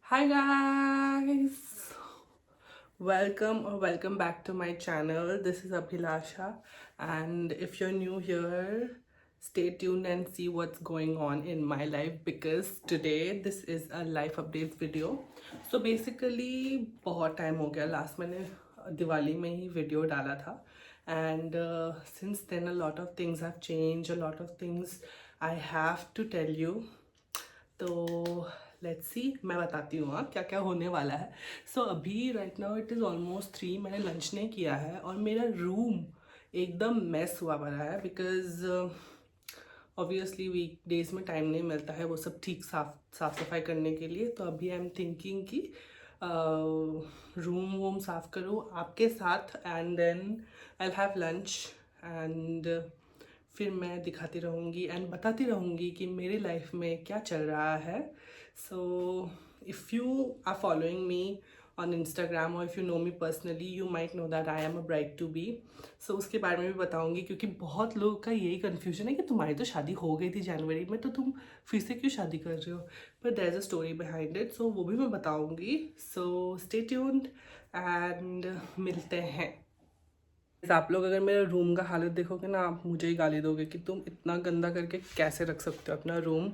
Hi guys, welcome back to my channel. This is Abhilasha, and if you're new here, stay tuned and see what's going on in my life because today this is a life updates video. So basically बहुत time हो गया, last मैंने दिवाली में ही video डाला था, and since then a lot of things have changed, a lot of things I have to tell you. तो let's see, मैं बताती हूँ क्या क्या होने वाला है. सो अभी right now it is almost 3, मैंने लंच नहीं किया है और मेरा रूम एकदम मेस हुआ पड़ा है बिकॉज ऑब्वियसली वीक डेज में टाइम नहीं मिलता है वो सब ठीक साफ सफाई करने के लिए. तो अभी आई एम थिंकिंग कि रूम वूम साफ करूँ आपके साथ and then I have lunch and फिर मैं दिखाती रहूँगी एंड बताती रहूँगी कि मेरी लाइफ में क्या चल रहा है. So if you are following me on Instagram और if you know me personally you might know that I am a bride to be. So उसके बारे में भी बताऊँगी क्योंकि बहुत लोगों का यही कन्फ्यूजन है कि तुम्हारी तो शादी हो गई थी जनवरी में, तो तुम फिर से क्यों शादी कर रहे हो. But there is a story behind it, so वो भी मैं बताऊँगी. सो स्टे ट्यून्ड एंड मिलते हैं. आप लोग अगर मेरे रूम का हालत देखोगे ना, आप मुझे ही गाली दोगे कि तुम इतना गंदा करके कैसे रख सकते हो अपना रूम.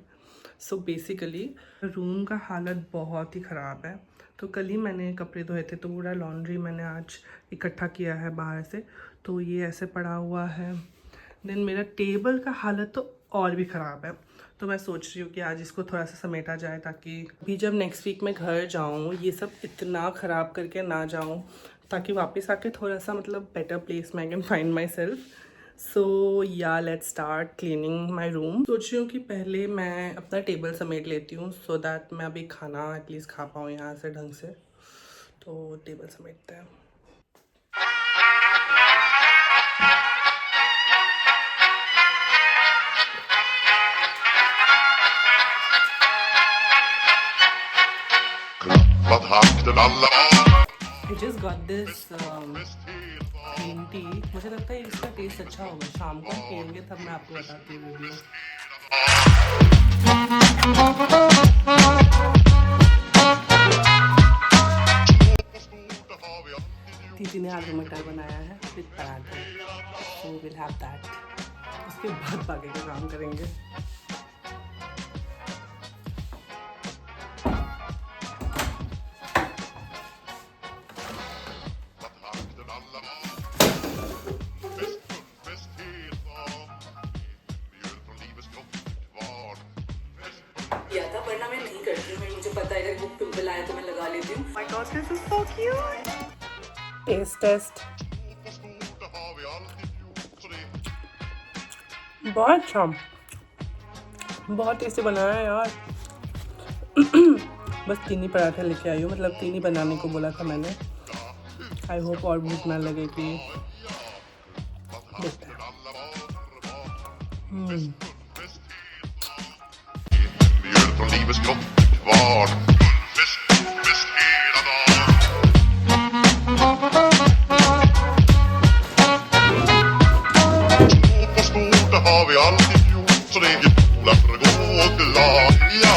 सो बेसिकली रूम का हालत बहुत ही ख़राब है. तो कल ही मैंने कपड़े धोए थे तो पूरा लॉन्ड्री मैंने आज इकट्ठा किया है बाहर से, तो ये ऐसे पड़ा हुआ है. देन मेरा टेबल का हालत तो और भी ख़राब है. तो मैं सोच रही हूँ कि आज इसको थोड़ा सा समेटा जाए ताकि अभी जब नेक्स्ट वीक मैं घर जाऊँ ये सब इतना ख़राब करके ना जाऊँ, ताकि वापस आके थोड़ा सा मतलब बेटर प्लेस में I can find myself. So yeah let's start cleaning my room. सोच रही हूँ कि पहले मैं अपना टेबल समेट लेती हूँ सो दैट मैं अभी खाना एटलीस्ट खा पाऊँ यहाँ से ढंग से. तो टेबल समेटते हैं. Vad hakten alla I just got this green tea. मुझे लगता है इसका टेस्ट अच्छा होगा, शाम को पियेंगे तब मैं आपको बताती हूँ वीडियो. दीदी ने आलू मटर बनाया है विद पराठे, सो विल हैव दैट. उसके बाद बाकी का काम करेंगे. किया था वरना मैं नहीं करती हूँ. मुझे पता है अगर वो पिंपल आया तो मैं लगा लेती हूँ. My god this is so cute. Taste taste बहुत अच्छा, बहुत टेस्टी बनाया है यार. बस 3 ही पराठे लेके आई हूँ, मतलब 3 ही बनाने को बोला था मैंने. आई होप और भूख ना लगे कि देखते हैं. mjöl från livets kvarn. Fest hela dagen. Stort, det har vi alltid gjort, så det är jävla för att gå glad. Ja.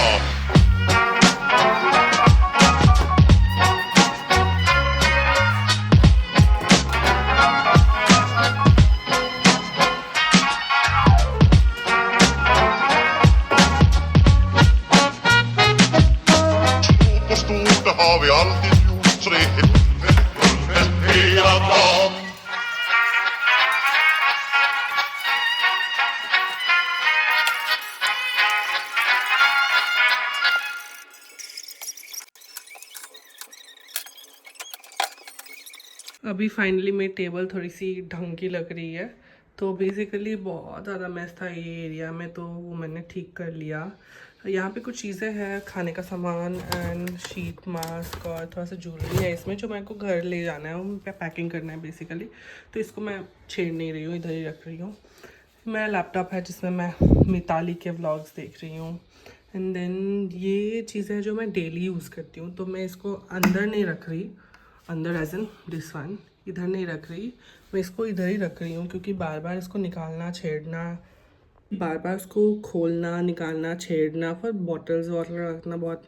Stort, det har vi alltid gjort, så det är fest hela dagen. अभी finally मेरी table थोड़ी सी ढंग की लग रही है. तो basically बहुत ज़्यादा मैस था ये एरिया में, तो वो मैंने ठीक कर लिया. यहाँ पे कुछ चीज़ें हैं, खाने का सामान एंड शीट मास्क और थोड़ा सा ज्वेलरी है इसमें जो मेरे को घर ले जाना है, वो पैकिंग करना है बेसिकली. तो इसको मैं छेड़ नहीं रही हूँ, इधर ही रख रही हूँ. मेरा लैपटॉप है जिसमें मैं मिताली के व्लॉग्स देख रही हूँ. एंड देन ये चीज़ें जो मैं डेली यूज़ करती हूँ, तो मैं इसको अंदर नहीं रख रही. अंदर एज एन दिस वन इधर नहीं रख रही, मैं इसको इधर ही रख रही हूँ क्योंकि बार बार इसको निकालना छेड़ना, बार बार उसको खोलना निकालना छेड़ना, फिर बॉटल्स वॉटल रखना बहुत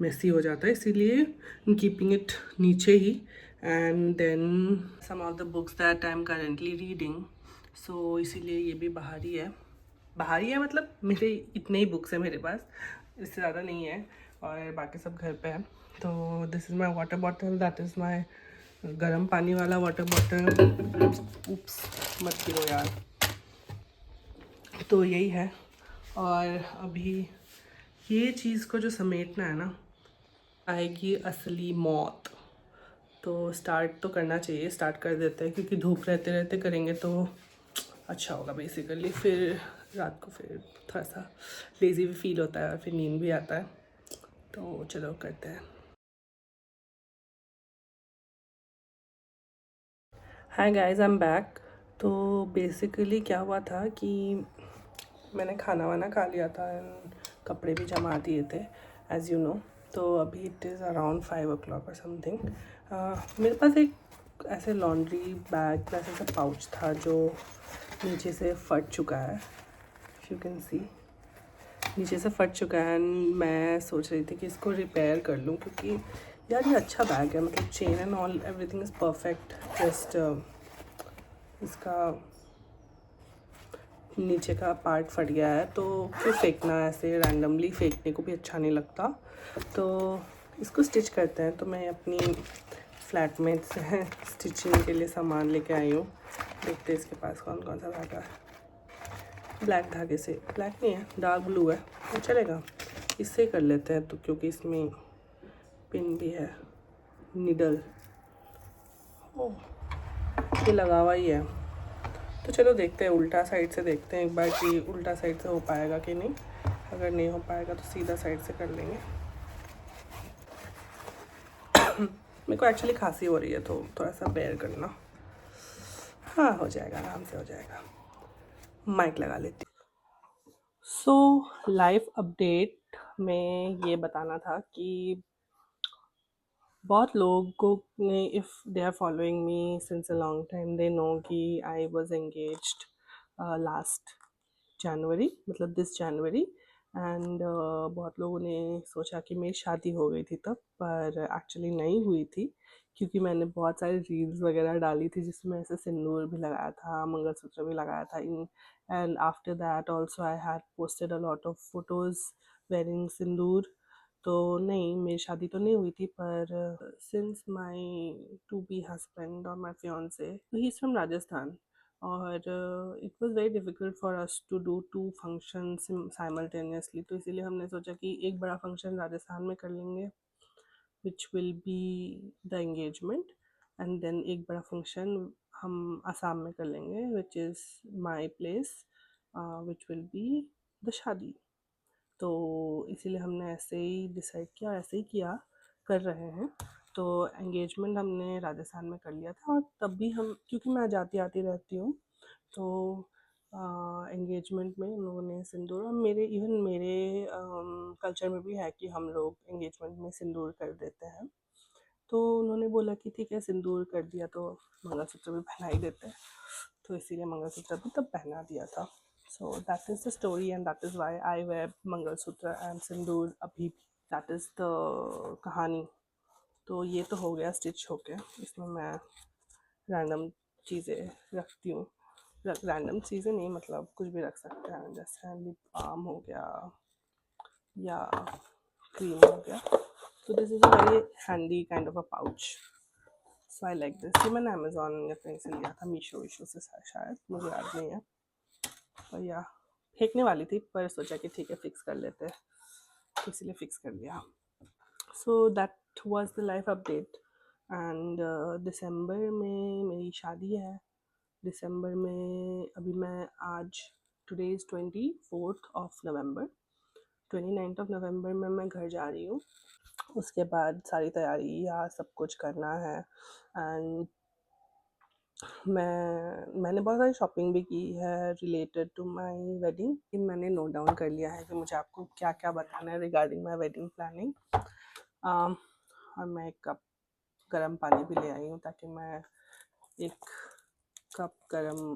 मेसी हो जाता है, इसीलिए कीपिंग इट नीचे ही. And then some of the books that I am currently reading, so इसीलिए ये भी बाहर ही है. बाहर ही है मतलब मेरे इतने ही बुक्स हैं मेरे पास, इससे ज़्यादा नहीं है, और बाकी सब घर पे है. तो this is my water bottle, that is my गर्म पानी वाला वाटर बॉटल. उप्स, मत गिरो यार. तो यही है. और अभी ये चीज़ को जो समेटना है ना, आएगी असली मौत. तो स्टार्ट तो करना चाहिए, स्टार्ट कर देते हैं, क्योंकि धूप रहते रहते करेंगे तो अच्छा होगा बेसिकली. फिर रात को फिर थोड़ा सा लेज़ी भी फील होता है और फिर नींद भी आता है. तो चलो करते हैं. Hi guys, I am back. तो बेसिकली क्या हुआ था कि मैंने खाना वाना खा लिया था एंड कपड़े भी जमा दिए थे, एज़ यू नो. तो अभी इट इज़ अराउंड 5 o'clock और समथिंग. मेरे पास एक ऐसे लॉन्ड्री बैग जैसे सा पाउच था जो नीचे से फट चुका है. यू कैन सी नीचे से फट चुका है. एंड मैं सोच रही थी कि इसको रिपेयर कर लूँ, क्योंकि यार ये अच्छा बैग है, मतलब chain and all everything is perfect. Just इसका नीचे का पार्ट फट गया है, तो क्यों फेंकना, ऐसे रैंडमली फेंकने को भी अच्छा नहीं लगता. तो इसको स्टिच करते हैं. तो मैं अपनी फ्लैटमेट से स्टिचिंग के लिए सामान लेके आई हूँ. देखते हैं इसके पास कौन कौन सा धागा है. ब्लैक धागे से, ब्लैक नहीं है, डार्क ब्लू है, तो चलेगा, इससे ही कर लेते हैं. तो क्योंकि इसमें पिन भी है, निडल, ओह ये लगा हुआ ही है. तो चलो देखते हैं, उल्टा साइड से देखते हैं एक बार कि उल्टा साइड से हो पाएगा कि नहीं. अगर नहीं हो पाएगा तो सीधा साइड से कर लेंगे. मेरे को एक्चुअली खांसी हो रही है, तो थोड़ा सा बेयर करना. हाँ हो जाएगा, आराम से हो जाएगा. माइक लगा लेती. सो लाइफ अपडेट में ये बताना था कि बहुत लोगों ने, if they are following me since a long time, they know कि I was engaged last January, मतलब दिस जनवरी. एंड बहुत लोगों ने सोचा कि मेरी शादी हो गई थी तब, पर एक्चुअली नहीं हुई थी, क्योंकि मैंने बहुत सारी रील्स वगैरह डाली थी जिसमें ऐसे सिंदूर भी लगाया था, मंगलसूत्र भी लगाया था. In end after that also I had posted a lot of photos wearing sindoor. तो नहीं, मेरी शादी तो नहीं हुई थी, पर since my to be husband और my fiance, he is from Rajasthan, और it was very difficult for us to do 2 functions simultaneously. तो इसीलिए हमने सोचा कि एक बड़ा फंक्शन राजस्थान में कर लेंगे, which will be the engagement, and then एक बड़ा फंक्शन हम आसाम में कर लेंगे, which is my place, which will be the shaadi. तो इसीलिए हमने ऐसे ही डिसाइड किया, ऐसे ही किया, कर रहे हैं. तो एंगेजमेंट हमने राजस्थान में कर लिया था, और तब भी हम, क्योंकि मैं जाती आती रहती हूँ, तो एंगेजमेंट में उन लोगों ने सिंदूर, और मेरे इवन मेरे कल्चर में भी है कि हम लोग एंगेजमेंट में सिंदूर कर देते हैं. तो उन्होंने बोला कि ठीक है, सिंदूर कर दिया तो मंगलसूत्र भी पहना ही देते हैं. तो इसीलिए मंगलसूत्र भी तब पहना दिया था. So that is the story, and that is why I wear mangalsutra and sindoor अभी भी. दैट इज़ द कहानी. तो ये तो हो गया स्टिच होके. इसमें मैं रैंडम चीज़ें रखती हूँ. रैंडम चीज़ें नहीं, मतलब कुछ भी रख सकते हैं, जैसे लिप बाम हो गया या क्रीम हो गया. So this is a very handy kind of a pouch. So I like this. ये मैंने अमेज़ॉन या कहीं से लिया था, मीशो से शायद, मुझे याद नहीं है. और या फेंकने वाली थी, पर सोचा कि ठीक है फिक्स कर लेते हैं, तो इसलिए फिक्स कर लिया. So that was the life update. And दिसंबर में मेरी शादी है. दिसंबर में अभी मैं आज, today is 24th of November, 29th of November में मैं घर जा रही हूँ. उसके बाद सारी तैयारी या सब कुछ करना है. एंड मैंने बहुत सारी शॉपिंग भी की है रिलेटेड टू माय वेडिंग. मैंने नोट डाउन कर लिया है कि मुझे आपको क्या क्या बताना है रिगार्डिंग माय वेडिंग प्लानिंग. और मैं एक कप गर्म पानी भी ले आई हूँ, ताकि मैं एक कप गर्म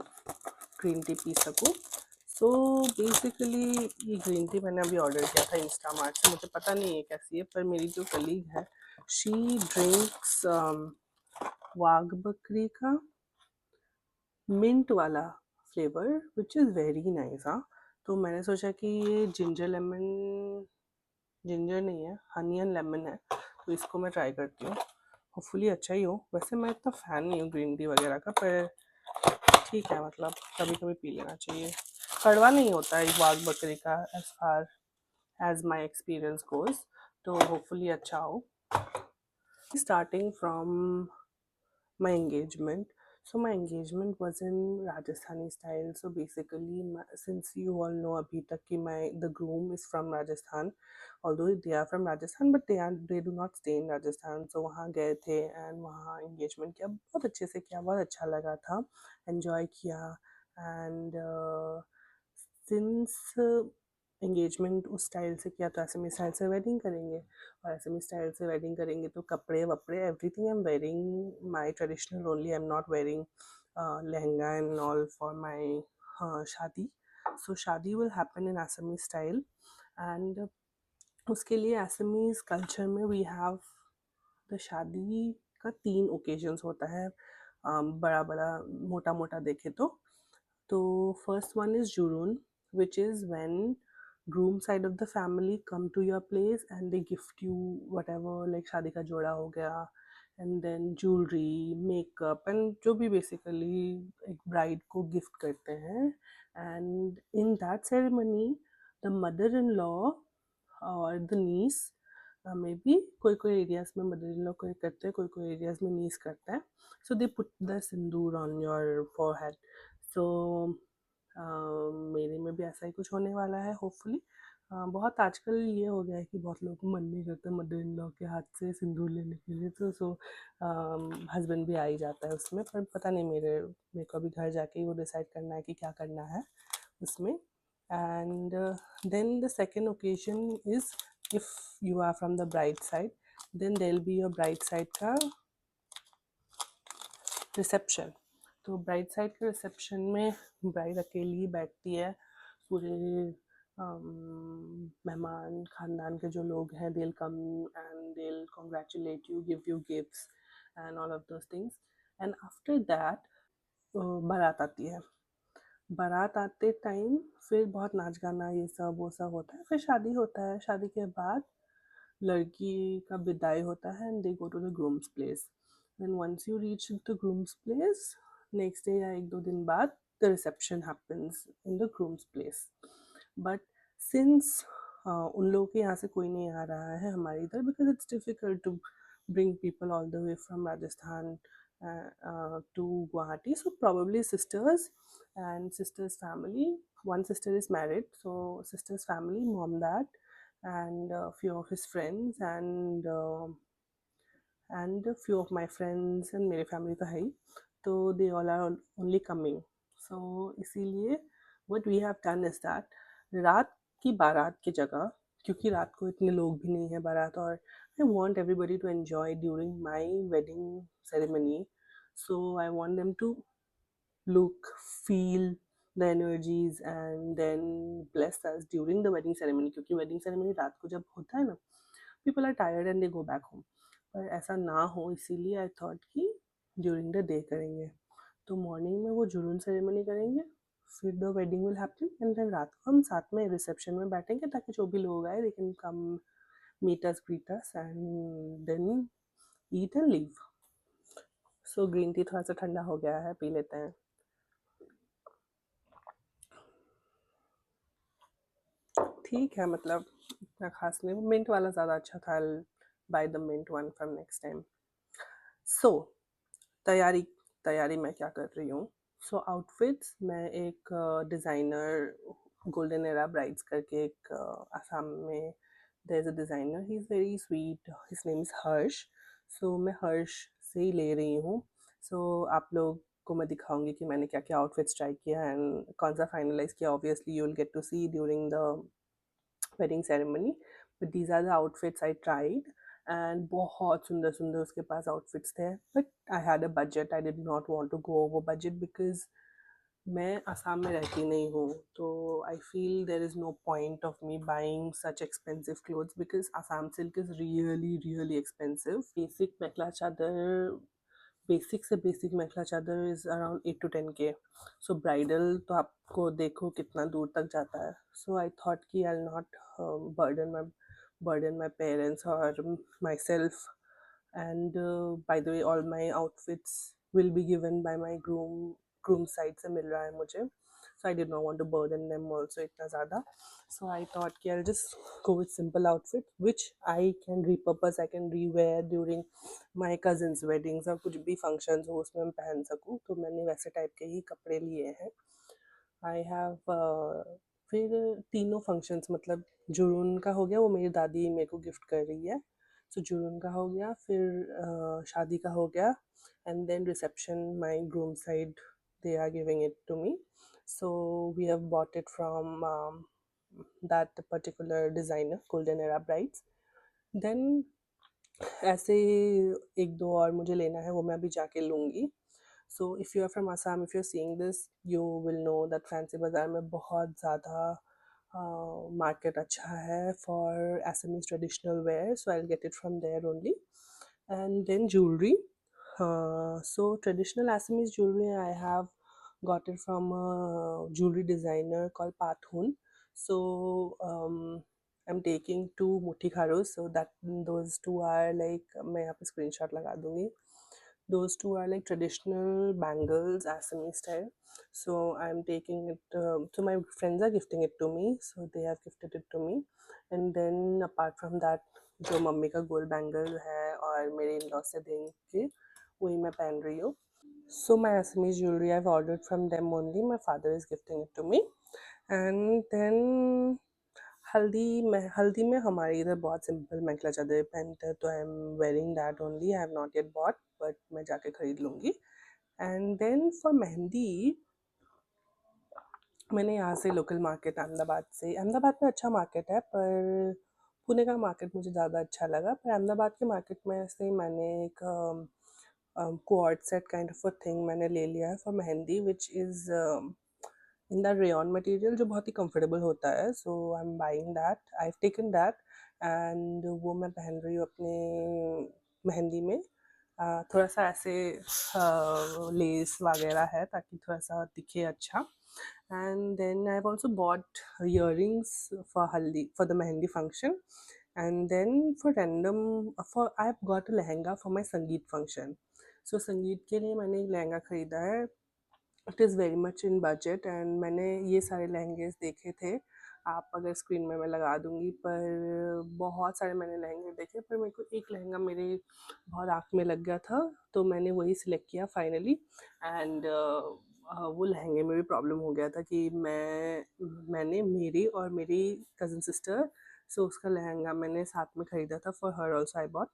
ग्रीन टी पी सकूँ. सो बेसिकली ये ग्रीन टी मैंने अभी ऑर्डर किया था इंस्टामार्ट से। मुझे पता नहीं है कैसी है, पर मेरी जो कलीग है शी ड्रिंक्स वाघ बकरी का मिंट वाला flavour which is very nice. हाँ, तो मैंने सोचा कि ये जिंजर लेमन, जिंजर नहीं है, हनी एंड लेमन है, तो इसको मैं ट्राई करती हूँ। होपफुली अच्छा ही हो। वैसे मैं इतना फ़ैन नहीं हूँ ग्रीन टी वगैरह का, पर ठीक है, मतलब कभी कभी पी लेना चाहिए। कड़वा नहीं होता है वाघ बकरी का as far as my experience goes, तो होपफुली अच्छा हो। Starting from my engagement. So my engagement was in Rajasthani style. So basically, since you all know abhi tak ki the groom is from Rajasthan, although they are from Rajasthan, but they do not stay in Rajasthan. So वहाँ गए थे and वहाँ engagement किया, बहुत अच्छे से किया, बहुत अच्छा लगा था, enjoy किया। and since एंगेजमेंट उस स्टाइल से किया, तो ऐसे में स्टाइल से वेडिंग करेंगे, और ऐसे में स्टाइल से वेडिंग करेंगे तो कपड़े वपड़े everything I am wearing my traditional only, I am not wearing lehenga and all for my shaadi. So shaadi will happen in Assamese style, and उसके लिए असमीज कल्चर में वी हैव द शादी का 3 ओकेजन्स होता है, बड़ा बड़ा मोटा मोटा देखे तो first one is Jurun, which is when groom side of the family come to your place and they gift you whatever, like शादी का जोड़ा हो गया, and then jewelry, makeup, and जो भी basically एक bride को gift करते हैं। and in that ceremony the mother-in-law और the niece, मे बी कोई कोई एरियाज में मदर इन लॉ को करते हैं, कोई कोई एरियाज में नीस करता है। So they put the sindoor on your forehead. So मेरे में भी ऐसा ही कुछ होने वाला है होपफुली। बहुत आजकल ये हो गया है कि बहुत लोगों को मन नहीं करता मदर इन लॉ के हाथ से सिंदूर लेने के लिए, तो सो हस्बैंड भी आ ही जाता है उसमें, पर पता नहीं, मेरे को अभी घर जाके ही वो डिसाइड करना है कि क्या करना है उसमें। And then the second occasion is if you are from the bride side, then there'll be your bride side का रिसेप्शन। तो ब्राइड साइड के रिसेप्शन में ब्राइड अकेली ही बैठती है, पूरे मेहमान खानदान के जो लोग हैं they'll come and they'll congratulate you, give you gifts and all of those things, and after that बारात आती है। बारात आते टाइम फिर बहुत नाच गाना ये सब वो सब होता है, फिर शादी होता है। शादी के बाद लड़की का विदाई होता है and they go to the groom's place. Then once you reach the groom's place, next day या एक दो दिन बाद the reception happens in the groom's place. But since उन लोगों के यहाँ से कोई नहीं आ रहा है हमारे इधर, because it's difficult to bring people all the way from Rajasthan to Guwahati. So probably sisters and sisters family. One sister is married, so sister's family, mom, dad, and a few of his friends, and a few of my friends and मेरे family तो है ही, तो they all are only coming. So इसीलिए what we have done is that रात की बारात की जगह, क्योंकि रात को इतने लोग भी नहीं है बारात, और I want everybody to enjoy during my wedding ceremony. So I want them to look, feel the energies and then bless us during the wedding ceremony, क्योंकि wedding ceremony रात को जब होता है ना, people are tired and they go back home, पर ऐसा ना हो इसीलिए आई थॉट कि ड्यूरिंग द डे करेंगे। तो मॉर्निंग में वो जुरून सेरेमनी करेंगे, फिर the wedding will happen, and then रात को हम साथ में रिसेप्शन में बैठेंगे ताकि जो भी लोग आए they can come meet us, greet us, and then eat and leave. So green tea थोड़ा सा ठंडा हो गया है, पी लेते हैं। ठीक है, मतलब इतना खास नहीं, मिंट वाला ज़्यादा अच्छा था। By the mint one from next time. So तैयारी तैयारी मैं क्या कर रही हूँ। सो आउटफिट्स मैं एक डिज़ाइनर, गोल्डन एरा ब्राइड्स करके एक आसाम में there is a designer, he is very sweet, his name is Harsh. So मैं हर्ष से ही ले रही हूँ। सो आप लोग को मैं दिखाऊंगी कि मैंने क्या क्या आउटफिट्स ट्राई किया एंड कौन सा फाइनलाइज किया। Obviously you will get to see during the wedding ceremony, but these are the outfits I tried, and बहुत सुंदर सुंदर उसके पास आउटफिट्स थे, but I had a budget, I did not want to go over budget because मैं असम में रहती नहीं हूँ, तो I feel there is no point of me buying such expensive clothes because Assam silk is really really expensive. Basic से basic मेखला चादर is around 8 to 10K। So bridal तो आपको देखो कितना दूर तक जाता है। सो आई थॉट कि आई नॉट बर्डन माई पेरेंट्स और my self. And by the way, all my outfits will be given by my groom side से मिल रहा है मुझे, so I did not want to burden them also इतना ज़्यादा। So I thought कि I'll just go with simple outfit which I can repurpose, I can rewear during my cousins weddings और कुछ भी functions हो उसमें मैं पहन सकूँ, तो मैंने वैसे टाइप के ही कपड़े लिए हैं। आई हैव फिर तीनों फंक्शंस मतलब जुरून का हो गया, वो मेरी दादी मेरे को गिफ्ट कर रही है। सो जुरून का हो गया, फिर शादी का हो गया, and then reception my groom side they are giving it to me. So we have bought it from that particular designer golden era brides. देन ऐसे एक दो और मुझे लेना है, वो मैं अभी जाके लूँगी। So if you are from Assam, if you are seeing this, you will know that Fancy Bazaar में बहुत ज़्यादा मार्केट अच्छा है for Assamese traditional wear, so I will get it from there only. And then jewellery, so traditional Assamese jewelry I have got it from a jewelry designer called Pathun. So I'm taking two muthi kharos, so that those two are like, मैं यहाँ पे screenshot लगा दूँगी। Those two are like traditional bangles, Assamese style. So I'm taking it. So my friends are gifting it to me. So they have gifted it to me. And then apart from that, जो mummy का gold bangle है और मेरे in law से देंगे वही मैं पहन रही हूँ। So my Assamese jewelry I've ordered from them only. My father is gifting it to me. And then हल्दी में हमारे इधर बहुत सिंपल मेखला चादर पहनते हैं, तो I am wearing that only. I have not yet bought, but मैं जाके खरीद लूँगी। एंड देन फॉर मेहंदी मैंने यहाँ से लोकल मार्केट अहमदाबाद में अच्छा मार्केट है, पर पुणे का मार्केट मुझे ज़्यादा अच्छा लगा। पर अहमदाबाद के मार्केट में से मैंने एक coord set kind of a thing मैंने ले लिया है for mehndi, which is in the rayon material, जो बहुत ही कंफर्टेबल होता है। So I am buying that, I have taken that, and वो मैं पहन रही हूँ अपने मेहंदी में। थोड़ा सा ऐसे लेस वगैरह है ताकि थोड़ा सा दिखे अच्छा। And then I've also bought earrings for haldi, for the mehendi function. And then I've got a lehenga for my संगीत function. So संगीत के लिए मैंने एक लहंगा खरीदा है। It is very much in budget, and मैंने ये सारे लहंगे देखे थे। आप अगर स्क्रीन में मैं लगा दूँगी, पर बहुत सारे मैंने लहंगे देखे, पर मेरे को एक लहंगा मेरे बहुत आँख में लग गया था, तो मैंने वही सिलेक्ट किया फाइनली। एंड वो लहंगे में भी प्रॉब्लम हो गया था कि मैंने मेरी और मेरी कज़न सिस्टर, सो उसका लहंगा मैंने साथ में ख़रीदा था, for her also I bought.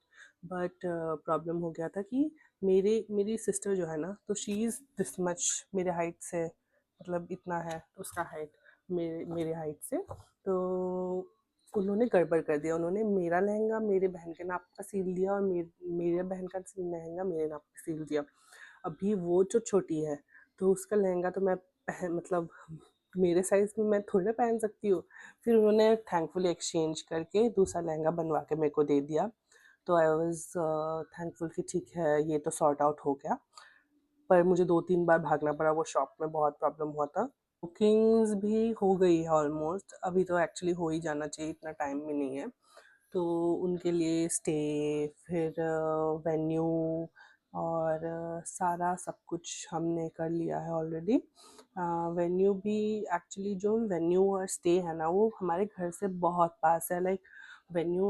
But problem हो गया था कि मेरी सिस्टर जो है ना, तो शी इज़ दिस मच मेरे हाइट से, मतलब इतना है उसका हाइट मेरे हाइट से। तो उन्होंने गड़बड़ कर दिया, उन्होंने मेरा लहंगा मेरे बहन के नाप का सिल दिया और मेरे बहन का लहंगा मेरे नाप का सिल दिया। अभी वो जो छोटी है, तो उसका लहंगा तो मैं मतलब मेरे साइज़ में मैं थोड़ी ना पहन सकती हूँ। फिर उन्होंने थैंकफुली एक्सचेंज करके दूसरा लहंगा बनवा के मेरे को दे दिया। तो आई वॉज़ थैंकफुल कि ठीक है, ये तो सॉर्ट आउट हो गया। पर मुझे 2-3 बार भागना पड़ा वो शॉप में, बहुत प्रॉब्लम हुआ था। बुकिंग्स भी हो गई है ऑलमोस्ट, अभी तो एक्चुअली हो ही जाना चाहिए, इतना टाइम भी नहीं है। तो उनके लिए स्टे, फिर वेन्यू और सारा सब कुछ हमने कर लिया है ऑलरेडी। वेन्यू भी, एक्चुअली जो वेन्यू और स्टे है ना, वो हमारे घर से बहुत पास है। लाइक वेन्यू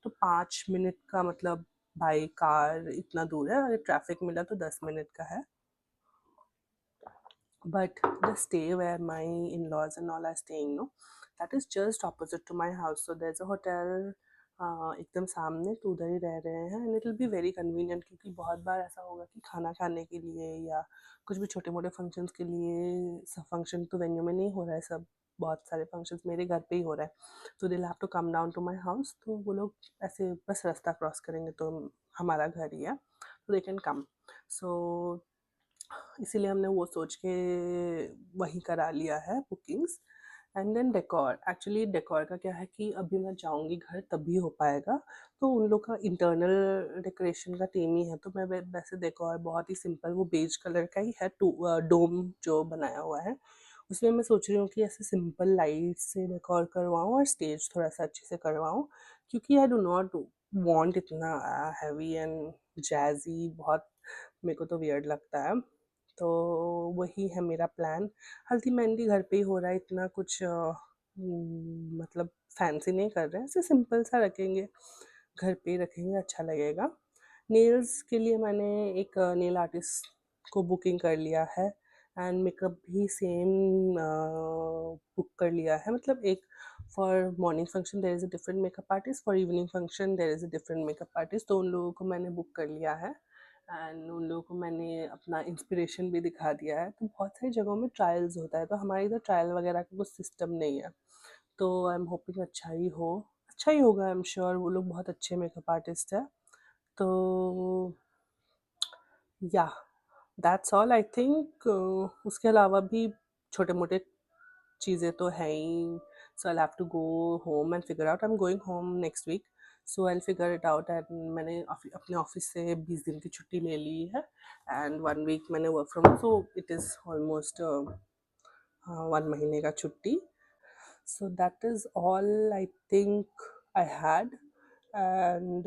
तो 5 मिनट का, मतलब बाई कार इतना दूर है, अगर ट्रैफिक मिला तो 10 मिनट का है। But the stay where my in-laws and all are staying, no, that is just opposite to my house. So there's a hotel एकदम सामने, तो उधर ही रह रहे हैं, and it will be very convenient, क्योंकि बहुत बार ऐसा होगा कि खाना खाने के लिए या कुछ भी छोटे मोटे फंक्शंस के लिए, सब फंक्शन तो वेन्यू में नहीं हो रहा है, सब बहुत सारे फंक्शंस मेरे घर पे ही हो रहा है, तो they have to come down to my house. तो वो लोग ऐसे बस रास्ता क्रॉस करेंगे तो हमारा घर ही है, तो दे कैन कम। सो इसीलिए हमने वो सोच के वहीं करा लिया है bookings. And then decor, actually decor का क्या है कि अभी मैं जाऊंगी घर तभी हो पाएगा, तो उन लोग का इंटरनल डेकोरेशन का टीम ही है, तो मैं वैसे डेकोर बहुत ही सिंपल, वो बेज कलर का ही है, डोम जो बनाया हुआ है उसमें मैं सोच रही हूँ कि ऐसे सिंपल लाइट से डेकोर करवाऊँ और स्टेज थोड़ा सा अच्छे से करवाऊँ, क्योंकि आई डू नॉट वांट इतना हैवी एंड जैजी, बहुत मेरे को तो वियर्ड लगता है। तो वही है मेरा प्लान। हल्दी मेहंदी घर पे ही हो रहा है, इतना कुछ मतलब फैंसी नहीं कर रहे हैं, ऐसे सिंपल सा रखेंगे, घर पे ही रखेंगे, अच्छा लगेगा। नेल्स के लिए मैंने एक नेल आर्टिस्ट को बुकिंग कर लिया है, एंड मेकअप भी सेम बुक कर लिया है, मतलब एक for morning function there is a different makeup artist, for evening function there is a different makeup artist, तो उन लोगों को मैंने बुक कर लिया है। एंड उन लोगों को मैंने अपना इंस्पिरेशन भी दिखा दिया है, तो बहुत सारी जगहों में ट्रायल्स होता है, तो हमारे इधर ट्रायल वगैरह का कुछ सिस्टम नहीं है, तो आई एम होपिंग अच्छा ही होगा, आई एम श्योर वो लोग बहुत अच्छे मेकअप आर्टिस्ट है। तो या दैट्स ऑल आई थिंक। उसके अलावा भी छोटे मोटे चीज़ें तो हैं ही, so I have to go home and figure out, I am going home next week, so I figure it out. And मैंने अपने ऑफिस से 20 दिन की छुट्टी ले ली है, एंड 1 वीक मैंने work from, so it is almost 1 महीने का छुट्टी। So that is all I think I had, and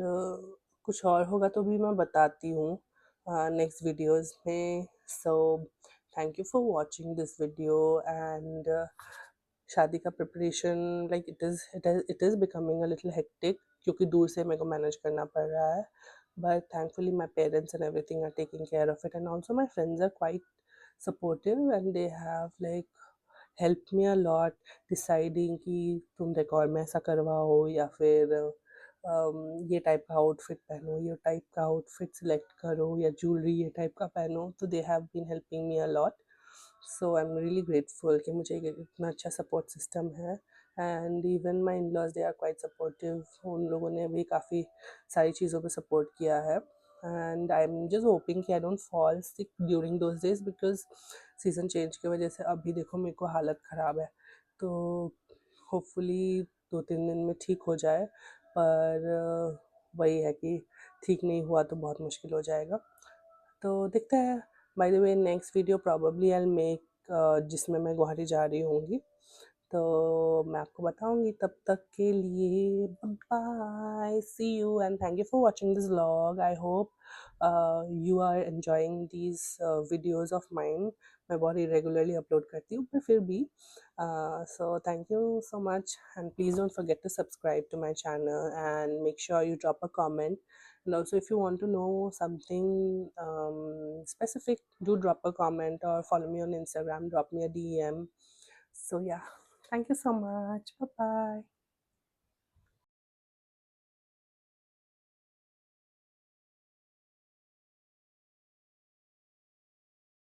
कुछ और होगा तो भी मैं बताती हूँ नेक्स्ट वीडियोस में। So thank you for watching this video, and शादी का preparation, like it is becoming a little hectic, क्योंकि दूर से मेरे को मैनेज करना पड़ रहा है, but thankfully my parents and everything are taking care of it, and also my friends are quite supportive, and they have like help me a lot deciding कि तुम डेकोर में ऐसा करवाओ या फिर ये टाइप का आउटफिट पहनो, ये टाइप का आउटफिट सिलेक्ट करो, या ज्वेलरी ये टाइप का पहनो, तो they have been helping me a lot. So I am really grateful कि मुझे इतना अच्छा सपोर्ट सिस्टम है, and even my in laws they are quite supportive, उन लोगों ने भी काफ़ी सारी चीज़ों पे सपोर्ट किया है। And I am just hoping कि I don't fall sick during those days, because season change की वजह से अभी देखो मेरे को हालत ख़राब है, तो होपफुली 2-3 दिन में ठीक हो जाए, पर वही है कि ठीक नहीं हुआ तो बहुत मुश्किल हो जाएगा, तो देखते हैं। By the way next video probably I will make, जिसमें मैं गुवाहाटी जा रही होंगी, तो मैं आपको बताऊंगी। तब तक के लिए bye, see you, and thank you for watching this vlog. I hope you are enjoying these videos of mine. मैं बहुत irregularly अपलोड करती हूँ, पर फिर भी so thank you so much, and please don't forget to subscribe to my channel, and make sure you drop a comment. And also, if you want to know something specific, do drop a comment or follow me on Instagram, drop me a DM. So yeah, thank you so much. Bye bye.